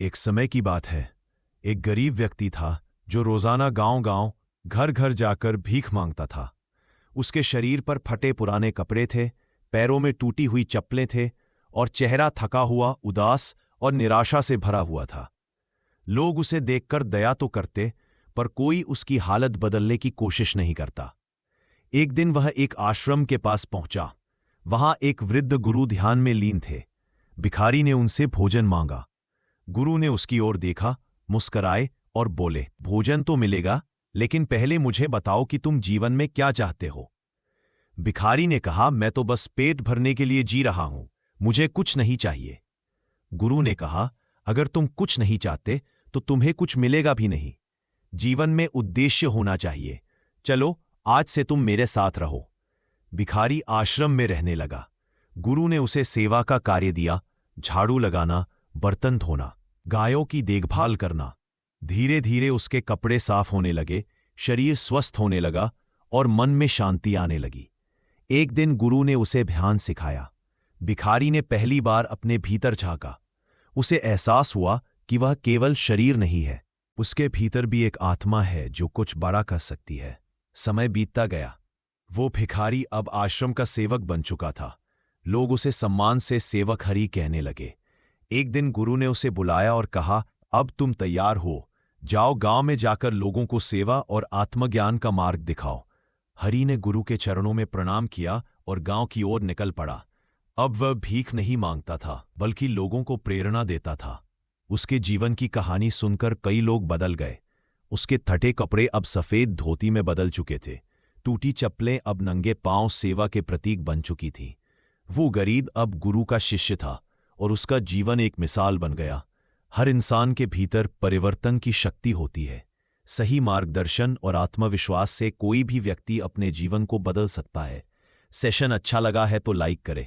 एक समय की बात है। एक गरीब व्यक्ति था जो रोजाना गांव-गांव, घर-घर जाकर भीख मांगता था। उसके शरीर पर फटे पुराने कपड़े थे, पैरों में टूटी हुई चप्पलें थे और चेहरा थका हुआ, उदास और निराशा से भरा हुआ था। लोग उसे देखकर दया तो करते, पर कोई उसकी हालत बदलने की कोशिश नहीं करता। एक दिन वह एक आश्रम के पास पहुंचा। वहां एक वृद्ध गुरु ध्यान में लीन थे। भिखारी ने उनसे भोजन मांगा। गुरु ने उसकी ओर देखा, मुस्कराए और बोले, भोजन तो मिलेगा, लेकिन पहले मुझे बताओ कि तुम जीवन में क्या चाहते हो। भिखारी ने कहा, मैं तो बस पेट भरने के लिए जी रहा हूं, मुझे कुछ नहीं चाहिए। गुरु ने कहा, अगर तुम कुछ नहीं चाहते तो तुम्हें कुछ मिलेगा भी नहीं। जीवन में उद्देश्य होना चाहिए। चलो, आज से तुम मेरे साथ रहो। भिखारी आश्रम में रहने लगा। गुरु ने उसे सेवा का कार्य दिया, झाड़ू लगाना, बर्तन धोना, गायों की देखभाल करना। धीरे धीरे उसके कपड़े साफ होने लगे, शरीर स्वस्थ होने लगा और मन में शांति आने लगी। एक दिन गुरु ने उसे ध्यान सिखाया। भिखारी ने पहली बार अपने भीतर झांका। उसे एहसास हुआ कि वह केवल शरीर नहीं है, उसके भीतर भी एक आत्मा है जो कुछ बड़ा कर सकती है। समय बीतता गया। वो भिखारी अब आश्रम का सेवक बन चुका था। लोग उसे सम्मान से सेवक हरि कहने लगे। एक दिन गुरु ने उसे बुलाया और कहा, अब तुम तैयार हो, जाओ गांव में जाकर लोगों को सेवा और आत्मज्ञान का मार्ग दिखाओ। हरि ने गुरु के चरणों में प्रणाम किया और गांव की ओर निकल पड़ा। अब वह भीख नहीं मांगता था, बल्कि लोगों को प्रेरणा देता था। उसके जीवन की कहानी सुनकर कई लोग बदल गए। उसके फटे कपड़े अब सफेद धोती में बदल चुके थे। टूटी चप्पलें अब नंगे पांव सेवा के प्रतीक बन चुकी थीं। वो गरीब अब गुरु का शिष्य था और उसका जीवन एक मिसाल बन गया। हर इंसान के भीतर परिवर्तन की शक्ति होती है। सही मार्गदर्शन और आत्मविश्वास से कोई भी व्यक्ति अपने जीवन को बदल सकता है। सेशन अच्छा लगा है तो लाइक करें।